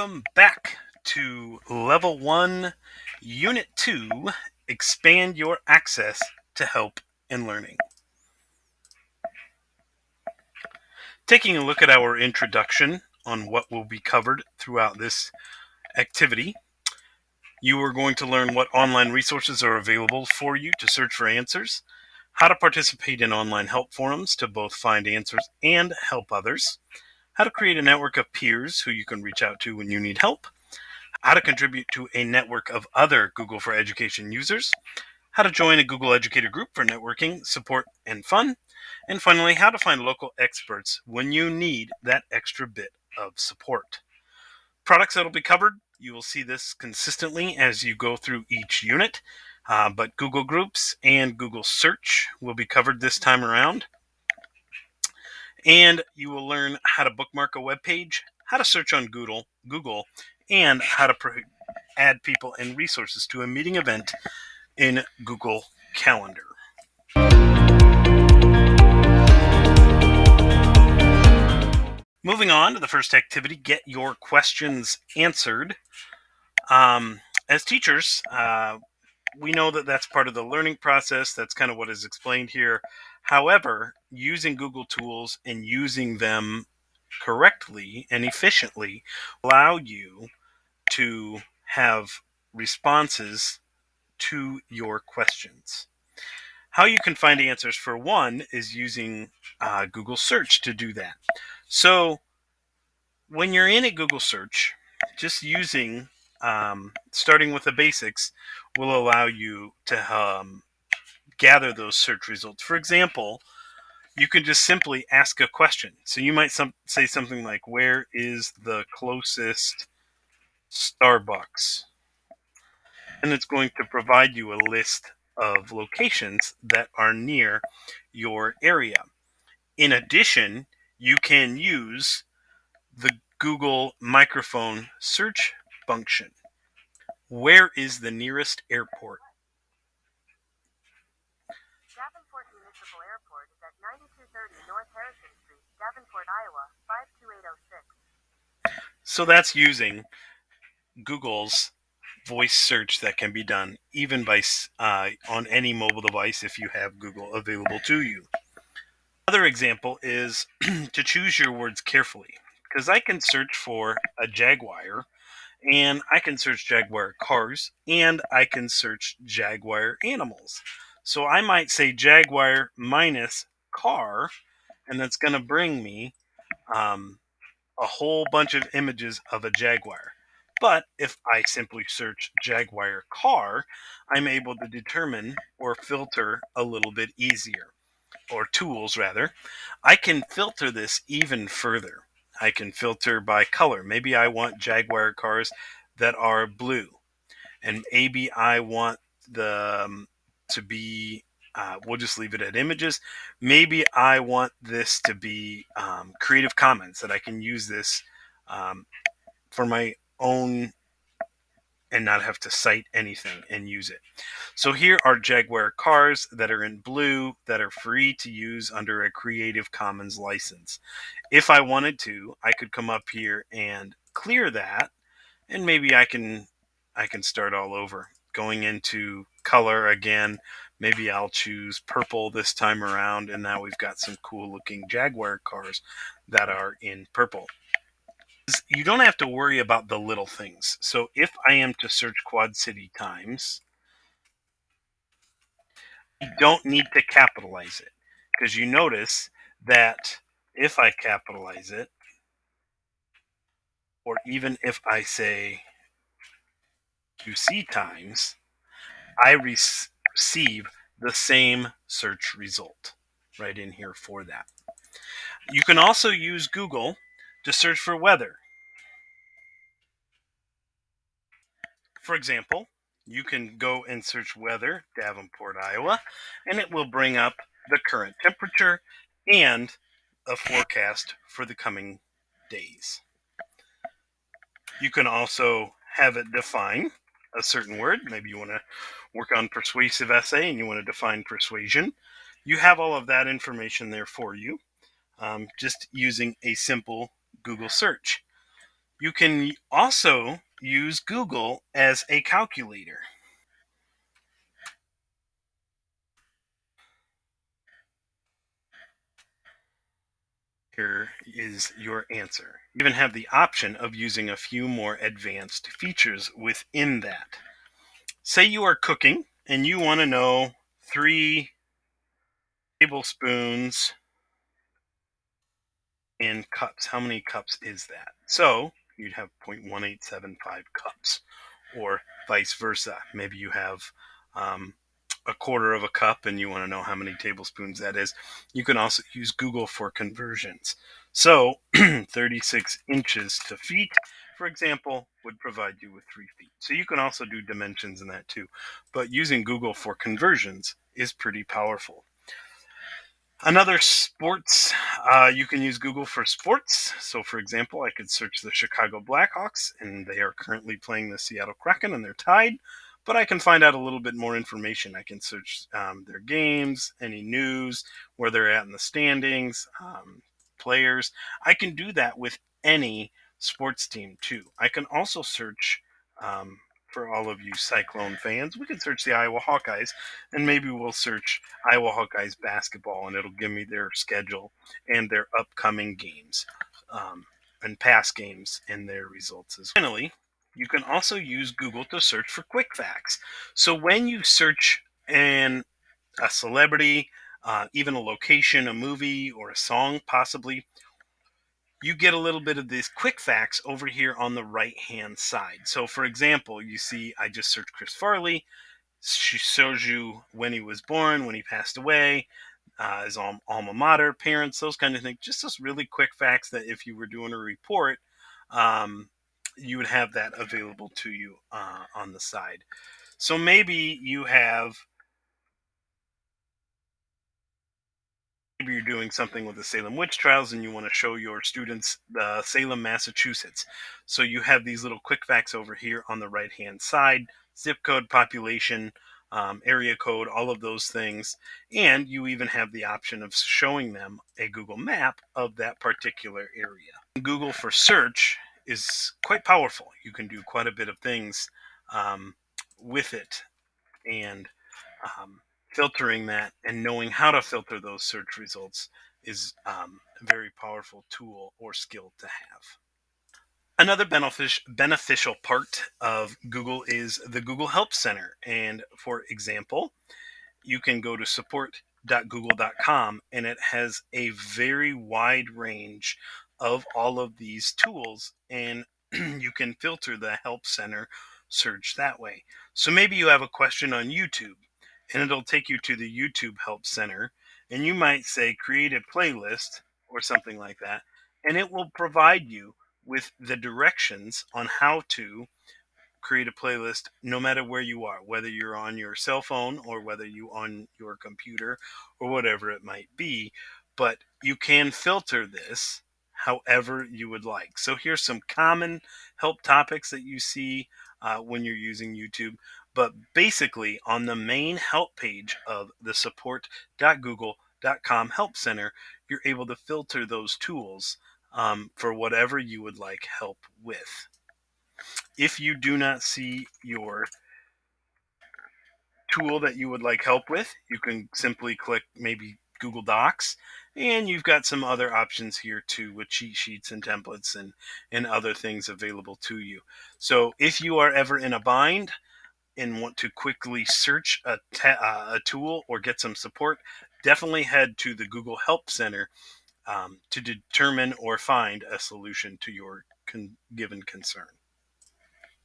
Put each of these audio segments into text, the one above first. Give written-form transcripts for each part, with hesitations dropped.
Welcome back to Level 1, Unit 2, Expand Your Access to Help in Learning. Taking a look at our introduction on what will be covered throughout this activity, you are going to learn what online resources are available for you to search for answers, how to participate in online help forums to both find answers and help others, how to create a network of peers who you can reach out to when you need help, how to contribute to a network of other Google for Education users, how to join a Google Educator group for networking, support, and fun, and finally, how to find local experts when you need that extra bit of support. Products that will be covered, you will see this consistently as you go through each unit, but Google Groups and Google Search will be covered this time around. And you will learn how to bookmark a web page, how to search on Google, and how to add people and resources to a meeting event in Google Calendar. Moving on to the first activity, get your questions answered. As teachers, we know that that's part of the learning process. That's kind of what is explained here. However, using Google tools and using them correctly and efficiently allow you to have responses to your questions. How you can find answers for one is using Google Search to do that. So when you're in a Google Search, just using starting with the basics will allow you to gather those search results. For example, you can just simply ask a question. So you might say something like, where is the closest Starbucks? And it's going to provide you a list of locations that are near your area. In addition, you can use the Google microphone search function. Where is the nearest airport? Davenport Municipal Airport is at 9230 North Harrison Street, Davenport, Iowa, 52806. So that's using Google's voice search that can be done even by on any mobile device if you have Google available to you. Another example is to choose your words carefully, because I can search for a Jaguar, and I can search Jaguar cars, and I can search Jaguar animals. So I might say Jaguar minus car, and that's going to bring me a whole bunch of images of a Jaguar. But if I simply search Jaguar car, I'm able to determine or filter a little bit easier, or tools rather. I can filter this even further. I can filter by color. Maybe I want Jaguar cars that are blue, and maybe I want the to be we'll just leave it at images. Maybe I want this to be Creative Commons, that I can use this for my own and not have to cite anything and use it. So here are Jaguar cars that are in blue that are free to use under a Creative Commons license. If I wanted to, I could come up here and clear that, and maybe I can start all over. Going into color again, maybe I'll choose purple this time around, and now we've got some cool looking Jaguar cars that are in purple. You don't have to worry about the little things. So if I am to search Quad City Times, you don't need to capitalize it, because you notice that if I capitalize it, or even if I say QC Times, I receive the same search result right in here for that. You can also use Google to search for weather. For example, you can go and search weather, Davenport, Iowa, and it will bring up the current temperature and a forecast for the coming days. You can also have it define a certain word. Maybe you want to work on persuasive essay and you want to define persuasion. You have all of that information there for you, just using a simple Google search. You can also use Google as a calculator. Here is your answer. You even have the option of using a few more advanced features within that. Say you are cooking and you want to know 3 tablespoons in cups. How many cups is that? So you'd have 0.1875 cups, or vice versa. Maybe you have um, a quarter of a cup and you want to know how many tablespoons that is. You can also use Google for conversions. So 36 inches to feet, for example, would provide you with 3 feet. So you can also do dimensions in that too. But using Google for conversions is pretty powerful. Another sports, you can use Google for sports. So, for example, I could search the Chicago Blackhawks, and they are currently playing the Seattle Kraken, and they're tied. But I can find out a little bit more information. I can search their games, any news, where they're at in the standings, players. I can do that with any sports team too. I can also search for all of you Cyclone fans. We can search the Iowa Hawkeyes, and maybe we'll search Iowa Hawkeyes basketball, and it'll give me their schedule and their upcoming games, and past games and their results as well. Finally, you can also use Google to search for quick facts. So when you search a celebrity, even a location, a movie, or a song, possibly, you get a little bit of these quick facts over here on the right hand side. So, for example, you see I just searched Chris Farley. She shows you when he was born, when he passed away, his alma mater, parents, those kind of things. Just those really quick facts that if you were doing a report, um, you would have that available to you on the side. So maybe you're doing something with the Salem witch trials and you want to show your students Salem, Massachusetts. So you have these little quick facts over here on the right hand side: zip code, population, area code, all of those things. And you even have the option of showing them a Google map of that particular area. Google for search is quite powerful. You can do quite a bit of things with it. And filtering that and knowing how to filter those search results is a very powerful tool or skill to have. Another beneficial part of Google is the Google Help Center. And for example, you can go to support.google.com, and it has a very wide range of all of these tools, and you can filter the Help Center search that way. So maybe you have a question on YouTube, and it'll take you to the YouTube Help Center, and you might say create a playlist or something like that, and it will provide you with the directions on how to create a playlist no matter where you are, whether you're on your cell phone or whether you on your computer or whatever it might be. But you can filter this however you would like. So here's some common help topics that you see when you're using YouTube. But basically, on the main help page of the support.google.com help center, you're able to filter those tools for whatever you would like help with. If you do not see your tool that you would like help with, you can simply click maybe Google Docs, and you've got some other options here too with cheat sheets and templates and other things available to you. So if you are ever in a bind and want to quickly search a tool or get some support, definitely head to the Google Help Center to determine or find a solution to your given concern.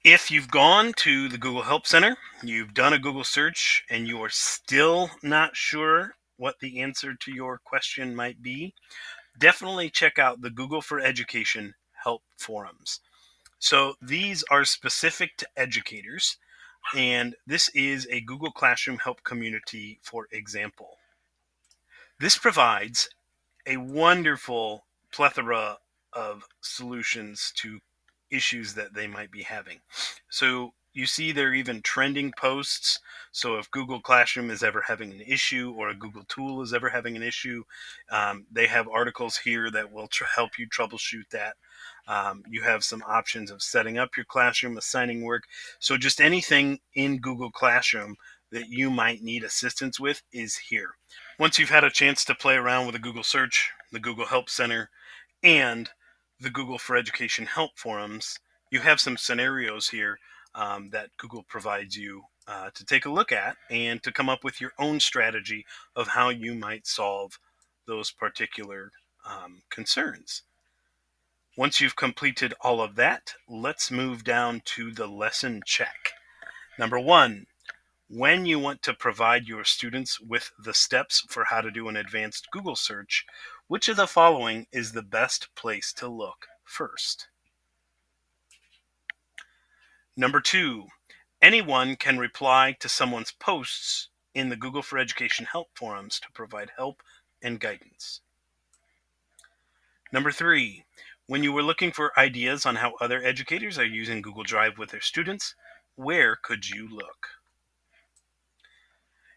If you've gone to the Google Help Center, you've done a Google search, and you are still not sure what the answer to your question might be, definitely check out the Google for Education help forums. So these are specific to educators, and this is a Google Classroom help community, for example. This provides a wonderful plethora of solutions to issues that they might be having. So You see there are even trending posts. So if Google Classroom is ever having an issue or a Google tool is ever having an issue, they have articles here that will help you troubleshoot that. You have some options of setting up your classroom, assigning work. So just anything in Google Classroom that you might need assistance with is here. Once you've had a chance to play around with the Google Search, the Google Help Center, and the Google for Education help forums, you have some scenarios here that Google provides you to take a look at and to come up with your own strategy of how you might solve those particular concerns. Once you've completed all of that, let's move down to the lesson check. Number one, when you want to provide your students with the steps for how to do an advanced Google search, which of the following is the best place to look first? Number two, anyone can reply to someone's posts in the Google for Education help forums to provide help and guidance. Number three, when you were looking for ideas on how other educators are using Google Drive with their students, where could you look?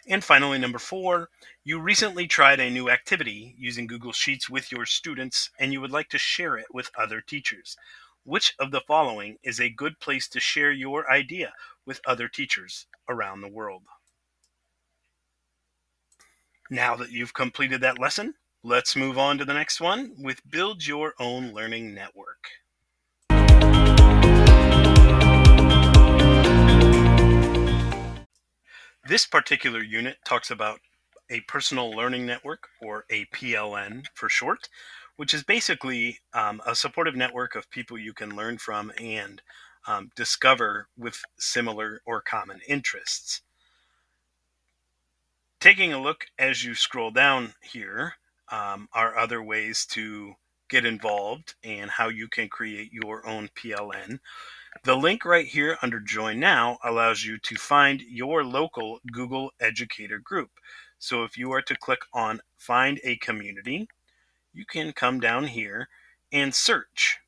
And finally, number four, you recently tried a new activity using Google Sheets with your students and you would like to share it with other teachers. Which of the following is a good place to share your idea with other teachers around the world? Now that you've completed that lesson, let's move on to the next one with Build Your Own Learning Network. This particular unit talks about a personal learning network, or a PLN for short, which is basically a supportive network of people you can learn from and discover with similar or common interests. Taking a look as you scroll down here are other ways to get involved and how you can create your own PLN. The link right here under Join Now allows you to find your local Google Educator group. So if you are to click on Find a Community, you can come down here and search.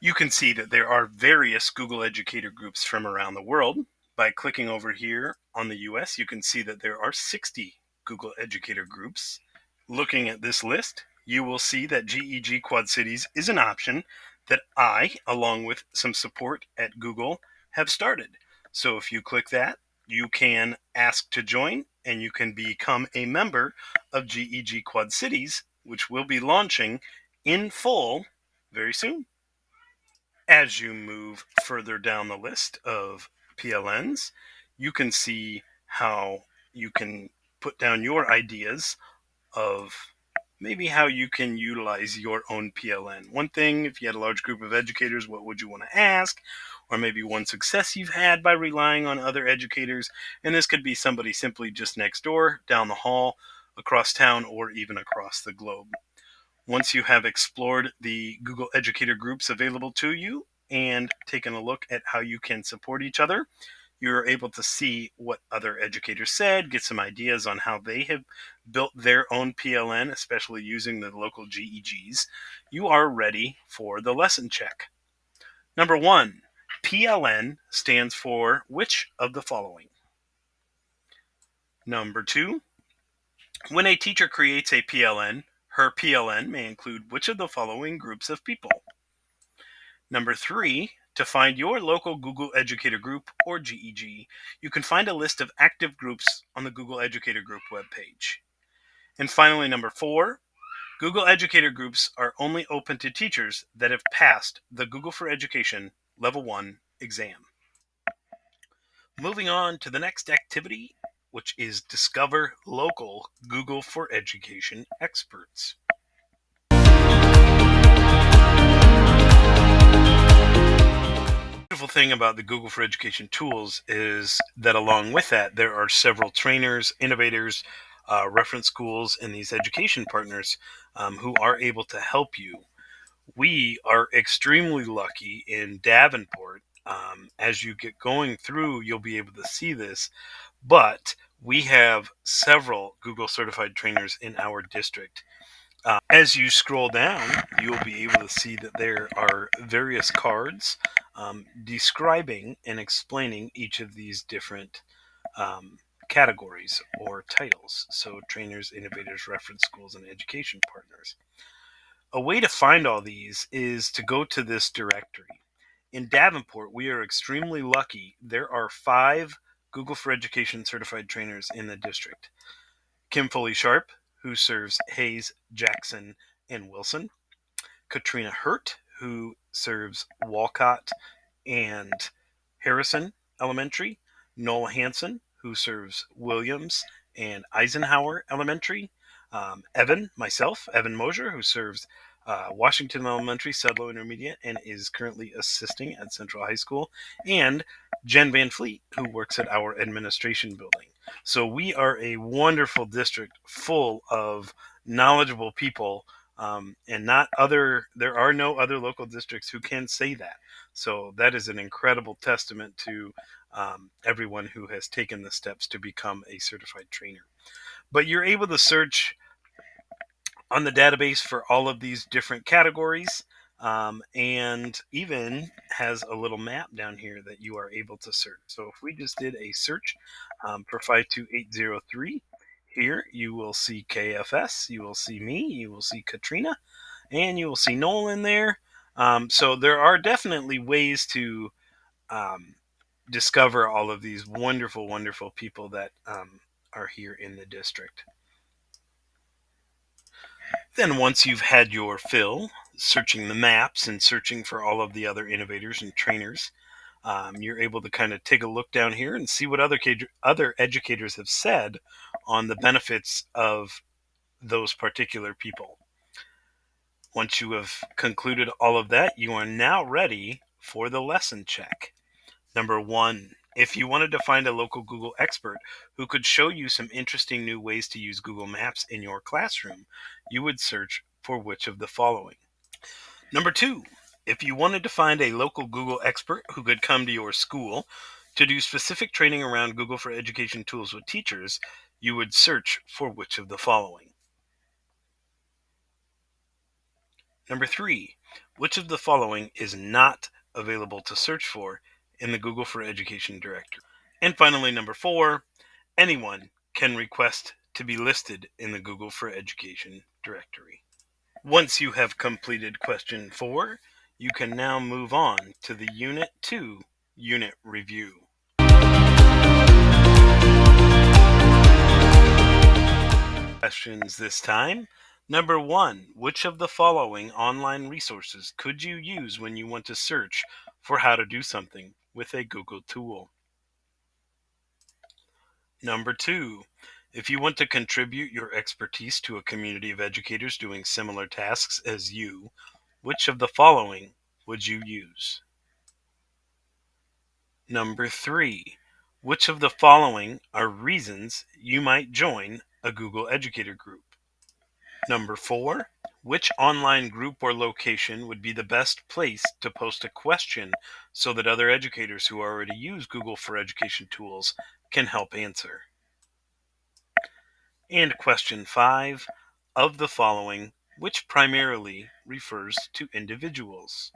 You can see that there are various Google Educator groups from around the world. By clicking over here on the US, you can see that there are 60 Google Educator groups. Looking at this list, you will see that GEG Quad Cities is an option that I, along with some support at Google, have started. So if you click that, you can ask to join and you can become a member of GEG Quad Cities, which will be launching in full very soon. As you move further down the list of PLNs, you can see how you can put down your ideas of maybe how you can utilize your own PLN. One thing, if you had a large group of educators, what would you want to ask? Or maybe one success you've had by relying on other educators. And this could be somebody simply just next door, down the hall, across town, or even across the globe. Once you have explored the Google Educator groups available to you and taken a look at how you can support each other, you're able to see what other educators said, get some ideas on how they have built their own PLN, especially using the local GEGs. You are ready for the lesson check. Number one, PLN stands for which of the following? Number two, when a teacher creates a PLN, her PLN may include which of the following groups of people? Number three, to find your local Google Educator group, or GEG, you can find a list of active groups on the Google Educator group webpage. And finally, number four, Google Educator groups are only open to teachers that have passed the Google for Education Level 1 exam. Moving on to the next activity, which is Discover Local Google for Education Experts. The beautiful thing about the Google for Education tools is that along with that, there are several trainers, innovators, reference schools, and these education partners who are able to help you. We are extremely lucky in Davenport. As you get going through, you'll be able to see this, but we have several Google certified trainers in our district. As you scroll down, you will be able to see that there are various cards describing and explaining each of these different categories or titles. So, trainers, innovators, reference schools, and education partners. A way to find all these is to go to this directory. In Davenport, we are extremely lucky. There are 5 Google for Education certified trainers in the district. Kim Foley Sharp, who serves Hayes, Jackson, and Wilson. Katrina Hurt, who serves Walcott and Harrison Elementary. Noel Hanson, who serves Williams and Eisenhower Elementary. Evan Mosier, who serves Washington Elementary, Sedlow Intermediate, and is currently assisting at Central High School. And Jen Van Fleet, who works at our administration building. So we are a wonderful district full of knowledgeable people, and there are no other local districts who can say that. So that is an incredible testament to everyone who has taken the steps to become a certified trainer. But you're able to search on the database for all of these different categories, and even has a little map down here that you are able to search. So if we just did a search for 52803, here you will see KFS, you will see me, you will see Katrina, and you will see Noel in there. So there are definitely ways to discover all of these wonderful, wonderful people that are here in the district. Then once you've had your fill, searching the maps and searching for all of the other innovators and trainers, you're able to kind of take a look down here and see what other educators have said on the benefits of those particular people. Once you have concluded all of that, you are now ready for the lesson check. Number 1, if you wanted to find a local Google expert who could show you some interesting new ways to use Google Maps in your classroom, you would search for which of the following. Number 2, if you wanted to find a local Google expert who could come to your school to do specific training around Google for Education tools with teachers, you would search for which of the following. Number 3, which of the following is not available to search for in the Google for Education directory? And finally, number 4, anyone can request to be listed in the Google for Education directory. Once you have completed question 4, you can now move on to the Unit 2 unit review. Questions this time. Number 1, which of the following online resources could you use when you want to search for how to do something with a Google tool? Number 2, if you want to contribute your expertise to a community of educators doing similar tasks as you, which of the following would you use? Number 3, which of the following are reasons you might join a Google Educator group? Number 4, which online group or location would be the best place to post a question so that other educators who already use Google for Education tools can help answer? And question 5, of the following, which primarily refers to individuals?